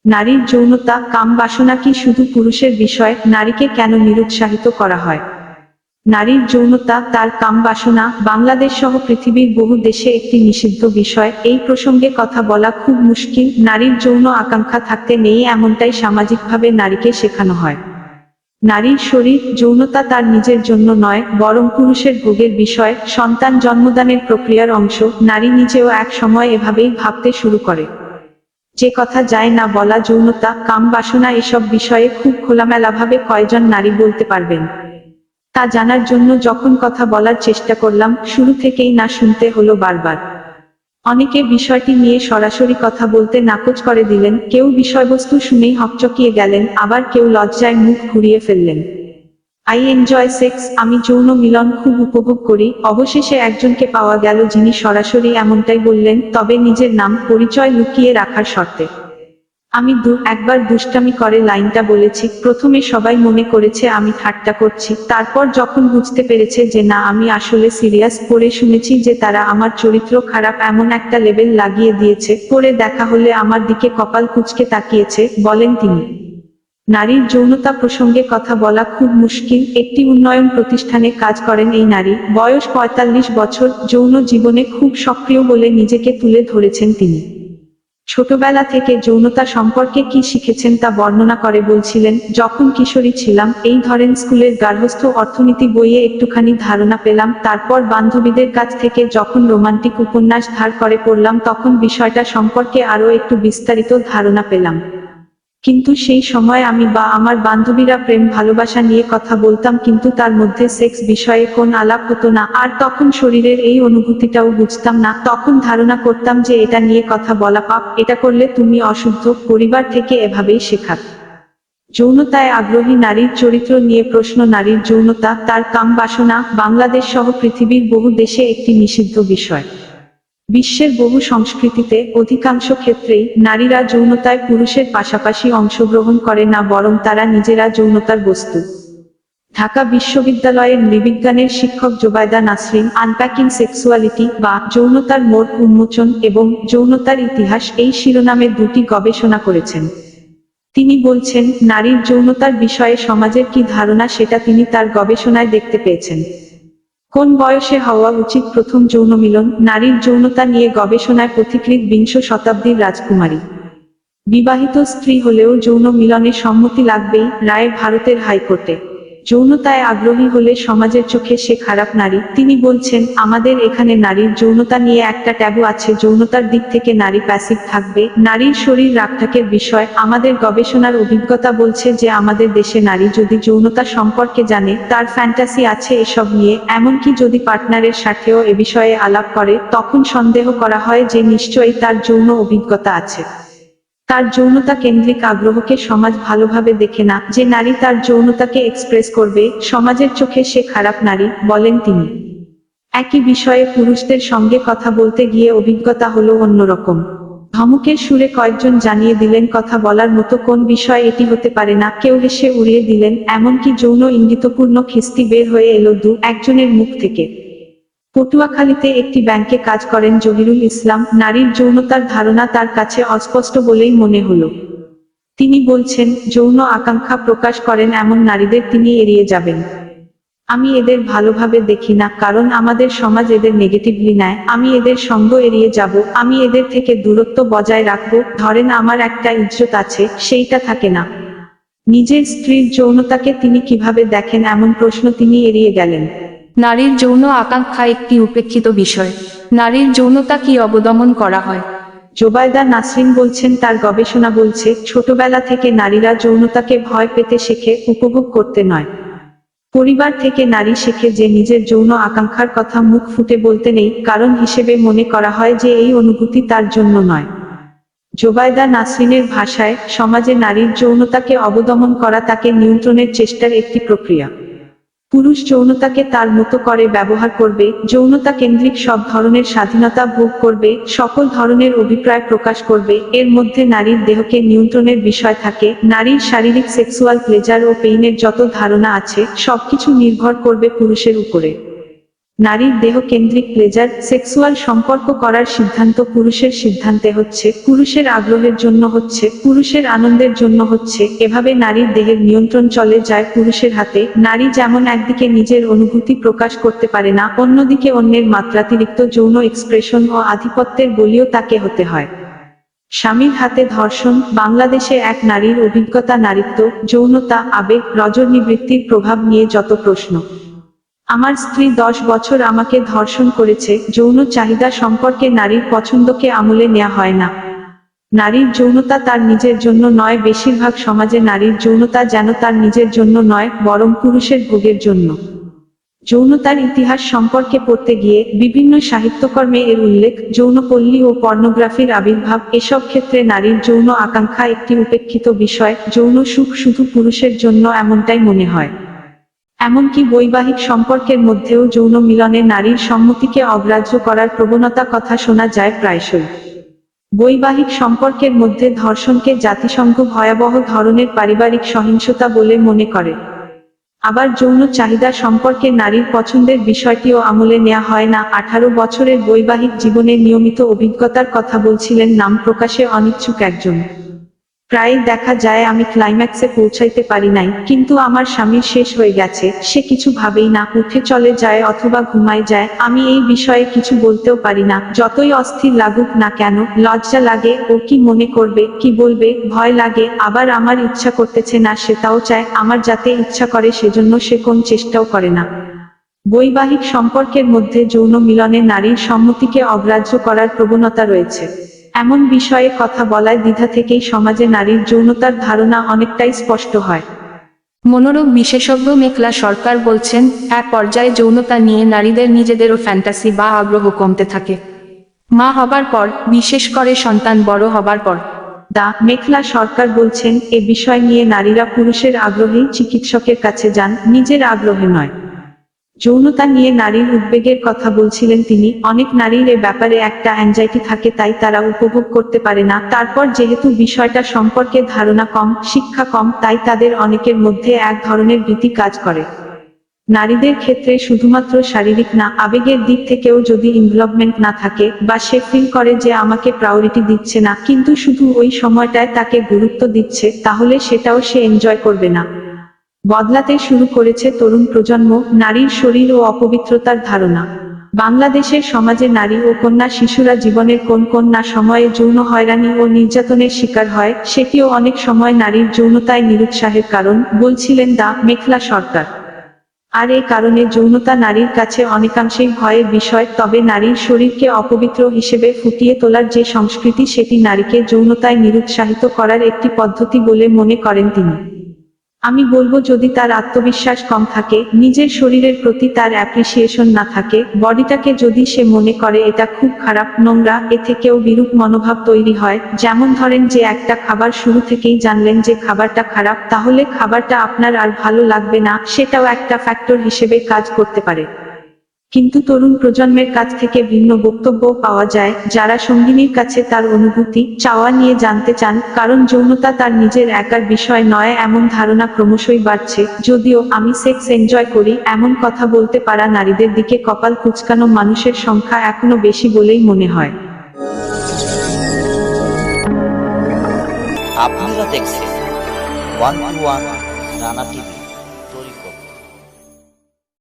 নারীর যৌনতা, কাম বাসনা কি শুধু পুরুষের বিষয়? নারীকে কেন নিরুৎসাহিত করা হয়? নারীর যৌনতা, তার কাম বাসনা বাংলাদেশ সহ পৃথিবীর বহু দেশে একটি নিষিদ্ধ বিষয়। এই প্রসঙ্গে কথা বলা খুব মুশকিল। নারীর যৌন আকাঙ্ক্ষা থাকতে নেই এমনটাই সামাজিকভাবে নারীকে শেখানো হয়। নারীর শরীর, যৌনতা তার নিজের জন্য নয়, বরং পুরুষের ভোগের বিষয়, সন্তান জন্মদানের প্রক্রিয়ার অংশ। নারী নিজেও এক সময় এভাবেই ভাবতে শুরু করে। যে কথা যায় না বলা, যৌনতা, কাম বাসনা এসব বিষয়ে খুব খোলামেলাভাবে কয়জন নারী বলতে পারবেন? তা জানার জন্য যখন কথা বলার চেষ্টা করলাম, শুরু থেকেই না শুনতে হলো বারবার। অনেকে বিষয়টি নিয়ে সরাসরি কথা বলতে নাকচ করে দিলেন, কেউ বিষয়বস্তু শুনেই হকচকিয়ে গেলেন, আবার কেউ লজ্জায় মুখ ঘুরিয়ে ফেললেন। আই এনজয় সেক্স, আমি যৌন মিলন খুব উপভোগ করি। অবশেষে একজনকে পাওয়া গেল যিনি সরাসরি এমনটাই বললেন, তবে নিজের নাম, পরিচয় লুকিয়ে রাখার শর্তে। আমি একবার দুষ্টামি করে লাইনটা বলেছি। প্রথমে সবাই মনে করেছে আমি ঠাট্টা করছি, তারপর যখন বুঝতে পেরেছে যে না, আমি আসলে সিরিয়াস, পরে শুনেছি যে তারা আমার চরিত্র খারাপ এমন একটা লেবেল লাগিয়ে দিয়েছে, পরে দেখা হলে আমার দিকে কপাল কুঁচকে তাকিয়েছে, বলেন তিনি। নারীর যৌনতা প্রসঙ্গে কথা বলা খুব মুশকিল। একটি উন্নয়ন প্রতিষ্ঠানে কাজ করেন এই নারী, বয়স ৪৫ বছর, যৌন জীবনে খুব সক্রিয় বলে নিজেকে তুলে ধরেছেন তিনি। ছোটবেলা থেকে যৌনতা সম্পর্কে কি শিখেছেন তা বর্ণনা করে বলছিলেন, যখন কিশোরী ছিলাম, এই ধরেন স্কুলের গার্হস্থ্য অর্থনীতি বইয়ে একটুখানি ধারণা পেলাম, তারপর বান্ধবীদের কাছ থেকে যখন রোমান্টিক উপন্যাস ধার করে পড়লাম তখন বিষয়টা সম্পর্কে আরও একটু বিস্তারিত ধারণা পেলাম। কিন্তু সেই সময় আমি বা আমার বান্ধবীরা প্রেম ভালোবাসা নিয়ে কথা বলতাম, কিন্তু তার মধ্যে সেক্স বিষয়ে কোন আলাপ হতো না। আর তখন শরীরের এই অনুভূতিটাও বুঝতাম না। তখন ধারণা করতাম যে এটা নিয়ে কথা বলা পাপ, এটা করলে তুমি অশুদ্ধ। পরিবার থেকে এভাবেই শেখা। যৌনতায় আগ্রহী নারীর চরিত্র নিয়ে প্রশ্ন। নারীর যৌনতা, তার কাম বাসনা বাংলাদেশ সহ পৃথিবীর বহু দেশে একটি নিষিদ্ধ বিষয়। বিশ্বের বহু সংস্কৃতিতে, অধিকাংশ ক্ষেত্রেই, নারীরা যৌনতায় পুরুষের পাশাপাশি অংশগ্রহণ করে না, বরং তারা নিজেরা যৌনতার বস্তু। ঢাকা বিশ্ববিদ্যালয়ের নৃবিজ্ঞানের শিক্ষক জোবায়দা নাসরিন আনপ্যাকিং সেক্সুয়ালিটি বা যৌনতার মোড় উন্মোচন এবং যৌনতার ইতিহাস এই শিরোনামে দুটি গবেষণা করেছেন। তিনি বলছেন, নারীর যৌনতার বিষয়ে সমাজের কি ধারণা সেটা তিনি তার গবেষণায় দেখতে পেয়েছেন। কোন বয়সে হওয়া উচিত প্রথম যৌন মিলন? নারীর যৌনতা নিয়ে গবেষণায় পথিকৃৎ বিংশ শতাব্দীর রাজকুমারী। বিবাহিত স্ত্রী হলেও যৌন মিলনে সম্মতি লাগবেই, রায় ভারতের হাইকোর্টে। যৌনতায় আগ্রহী হলে সমাজের চোখে সে খারাপ নারী। তিনি বলছেন, আমাদের এখানে নারীর যৌনতা নিয়ে একটা ট্যাবু আছে, যৌনতার দিক থেকে নারী প্যাসিভ থাকবে, নারীর শরীর রাগঢাকের বিষয়। আমাদের গবেষণার অভিজ্ঞতা বলছে যে আমাদের দেশে নারী যদি যৌনতা সম্পর্কে জানে, তার ফ্যান্টাসি আছে এসব নিয়ে, এমনকি যদি পার্টনারের সাথেও এ বিষয়ে আলাপ করে, তখন সন্দেহ করা হয় যে নিশ্চয়ই তার যৌন অভিজ্ঞতা আছে। তার যৌনতা কেন্দ্রিক আগ্রহকে সমাজ ভালোভাবে দেখে না। যে নারী তার যৌনতাকে এক্সপ্রেস করবে, সমাজের চোখে সে খারাপ নারী, বলেন তিনি। একই বিষয়ে পুরুষদের সঙ্গে কথা বলতে গিয়ে অভিজ্ঞতা হলো অন্যরকম। ধমকের সুরে কয়েকজন জানিয়ে দিলেন কথা বলার মতো কোন বিষয় এটি হতে পারে না, কেউ হেসে উড়িয়ে দিলেন, এমনকি যৌন ইঙ্গিতপূর্ণ খিস্তি বের হয়ে এলো একজনের মুখ থেকে। পটুয়াখালীতে একটি ব্যাংকে কাজ করেন জহিরুল ইসলাম। নারীর যৌনতার ধারণা তার কাছে অস্পষ্ট বলেই মনে হলো। তিনি বলছেন, যৌন আকাঙ্ক্ষা প্রকাশ করেন এমন নারীদের তিনি এড়িয়ে যাবেন। আমি এদের ভালোভাবে দেখি না, কারণ আমাদের সমাজ এদের নেগেটিভলি নেয়। আমি এদের সঙ্গ এড়িয়ে যাব, আমি এদের থেকে দূরত্ব বজায় রাখবো। ধরেন আমার একটা ইজ্জত আছে, সেইটা থাকে না। নিজের স্ত্রীর যৌনতাকে তিনি কিভাবে দেখেন এমন প্রশ্ন তিনি এড়িয়ে গেলেন। নারীর যৌন আকাঙ্ক্ষা একটি উপেক্ষিত বিষয়। নারীর যৌনতা কি অবদমন করা হয়? জোবায়দা নাসরিন বলছেন, তার গবেষণা বলছে, ছোটবেলা থেকে নারীরা যৌনতাকে ভয় পেতে শেখে, উপভোগ করতে নয়। পরিবার থেকে নারী শেখে যে নিজের যৌন আকাঙ্ক্ষার কথা মুখ ফুটে বলতে নেই, কারণ হিসেবে মনে করা হয় যে এই অনুভূতি তার জন্য নয়। জোবায়দা নাসরিনের ভাষায়, সমাজে নারীর যৌনতাকে অবদমন করা তাকে নিয়ন্ত্রণের চেষ্টার একটি প্রক্রিয়া। পুরুষ যৌনতাকে তার মতো করে ব্যবহার করবে, যৌনতা কেন্দ্রিক সব ধরনের স্বাধীনতা ভোগ করবে, সকল ধরনের অভিপ্রায় প্রকাশ করবে। এর মধ্যে নারীর দেহকে নিয়ন্ত্রণের বিষয় থাকে। নারীর শারীরিক সেক্সুয়াল প্লেজার ও পেইনের যত ধারণা আছে, সবকিছু নির্ভর করবে পুরুষের উপরে। নারীর দেহকেন্দ্রিক প্লেজার সেক্সুয়াল সম্পর্ক করার সিদ্ধান্ত পুরুষের সিদ্ধান্তে হচ্ছে, পুরুষের আগ্রহের জন্য হচ্ছে, পুরুষের আনন্দের জন্য হচ্ছে, এভাবে নারীর দেহের নিয়ন্ত্রণ চলে যায় পুরুষের হাতে। নারী যেমন একদিকে নিজের অনুভূতি প্রকাশ করতে পারে না, অন্যদিকে অন্যের মাত্রাতিরিক্ত যৌন এক্সপ্রেশন ও আধিপত্যের বলিও তাকে হতে হয়। স্বামীর হাতে ধর্ষণ, বাংলাদেশে এক নারীর অভিজ্ঞতা, নারীত্ব, যৌনতা, আবেগ, রজনীবৃত্তির প্রভাব নিয়ে যত প্রশ্ন। আমার স্ত্রী 10 বছর আমাকে ধর্ষণ করেছে। যৌন চাহিদা সম্পর্কে নারীর পছন্দকে আমলে নেওয়া হয় না। নারীর যৌনতা তার নিজের জন্য নয়, বেশিরভাগ সমাজে নারীর যৌনতা যেন তার নিজের জন্য নয়, বরং পুরুষের ভোগের জন্য। যৌনতার ইতিহাস সম্পর্কে পড়তে গিয়ে বিভিন্ন সাহিত্যকর্মে এর উল্লেখ, যৌনপল্লী ও পর্নোগ্রাফির আবির্ভাব, এসব ক্ষেত্রে নারীর যৌন আকাঙ্ক্ষা একটি উপেক্ষিত বিষয়। যৌন সুখ শুধু পুরুষের জন্য এমনটাই মনে হয়। এমনকি বৈবাহিক সম্পর্কের মধ্যেও যৌন মিলনে নারীর সম্মতিকে অগ্রাহ্য করার প্রবণতা কথা শোনা যায় প্রায়শই। বৈবাহিক সম্পর্কের মধ্যে ধর্ষণকে জাতিসংঘ ভয়াবহ ধরনের পারিবারিক সহিংসতা বলে মনে করে। আবার যৌন চাহিদা সম্পর্কে নারীর পছন্দের বিষয়টিও আমলে নেওয়া হয় না। 18 বছরের বৈবাহিক জীবনের নিয়মিত অভিজ্ঞতার কথা বলছিলেন নাম প্রকাশে অনিচ্ছুক একজন। প্রায় দেখা যায় আমি ক্লাইম্যাক্সে পৌঁছাইতে পারি নাই, কিন্তু আমার স্বামীর শেষ হয়ে গেছে, সে কিছু ভাবেই না, উঠে চলে যায় অথবা ঘুমায় যায়। আমি এই বিষয়ে কিছু বলতেও পারি না, যতই অস্থির লাগুক না কেন। লজ্জা লাগে, ও কি মনে করবে, কি বলবে, ভয় লাগে। আবার আমার ইচ্ছা করতেছে না, সেটাও চায় আমার যাতে ইচ্ছা করে, সেজন্য সে কোন চেষ্টাও করে না। বৈবাহিক সম্পর্কের মধ্যে যৌন মিলনে নারীর সম্মতিকে অগ্রাহ্য করার প্রবণতা রয়েছে। এমন বিষয়ে কথা বলায় দ্বিধা থেকেই সমাজে নারীর যৌনতার ধারণা অনেকটাই স্পষ্ট হয়। মনোরোগ বিশেষজ্ঞ মেঘলা সরকার বলছেন, এক পর্যায়ে যৌনতা নিয়ে নারীদের নিজেদেরও ফ্যান্টাসি বা আগ্রহ কমতে থাকে। মা হবার পর, বিশেষ করে সন্তান বড় হবার পর। মেঘলা সরকার বলছেন, এ বিষয় নিয়ে নারীরা পুরুষের আগ্রহেই চিকিৎসকের কাছে যান, নিজের আগ্রহে নয়। যৌনতা নিয়ে নারীর উদ্বেগের কথা বলছিলেন তিনি। অনেক নারীর এ ব্যাপারে একটা অ্যাংজাইটি থাকে, তাই তারা উপভোগ করতে পারে না। তারপর যেহেতু বিষয়টা সম্পর্কে ধারণা কম, শিক্ষা কম, তাই তাদের অনেকের মধ্যে এক ধরনের ভীতি কাজ করে। নারীদের ক্ষেত্রে শুধুমাত্র শারীরিক না, আবেগের দিক থেকেও যদি ইনভলভমেন্ট না থাকে, বা সে ফিল করে যে আমাকে প্রায়োরিটি দিচ্ছে না, কিন্তু শুধু ওই সময়টায় তাকে গুরুত্ব দিচ্ছে, তাহলে সেটাও সে এনজয় করবে না। বদলাতে শুরু করেছে তরুণ প্রজন্ম, নারীর শরীর ও অপবিত্রতার ধারণা। বাংলাদেশের সমাজে নারী ও কন্যা শিশুরা জীবনের কোন কোন না সময়ে যৌন হয়রানি ও নির্যাতনের শিকার হয়, সেটিও অনেক সময় নারীর যৌনতায় নিরুৎসাহের কারণ, বলছিলেন মেঘলা সরকার। আর এ কারণে যৌনতা নারীর কাছে অনেকাংশেই ভয়ের বিষয়। তবে নারীর শরীরকে অপবিত্র হিসেবে ফুটিয়ে তোলার যে সংস্কৃতি, সেটি নারীকে যৌনতায় নিরুৎসাহিত করার একটি পদ্ধতি বলে মনে করেন তিনি। আমি বলবো, যদি তার আত্মবিশ্বাস কম থাকে, নিজের শরীরের প্রতি তার অ্যাপ্রিসিয়েশন না থাকে, বডিটাকে যদি সে মনে করে এটা খুব খারাপ, নোংরা, এ থেকেও বিরূপ মনোভাব তৈরি হয়। যেমন ধরেন যে একটা খাবার শুরু থেকেই জানলেন যে খাবারটা খারাপ, তাহলে খাবারটা আপনার আর ভালো লাগবে না, সেটাও একটা ফ্যাক্টর হিসেবে কাজ করতে পারে। কিন্তু তরুণ প্রজন্মের কাছ থেকে ভিন্ন বক্তব্য পাওয়া যায়, যারা সঙ্গিনীর কাছে তার অনুভূতি, চাওয়া নিয়ে জানতে চান। কারণ যৌনতা তার নিজের একার বিষয় নয়, এমন ধারণা ক্রমশই বাড়ছে। যদিও আমি সেক্স এনজয় করি এমন কথা বলতে পারা নারীদের দিকে কপাল কুঁচকানো মানুষের সংখ্যা এখনো বেশি বলেই মনে হয়। আপনারা দেখছেন 121 রানা টিভি।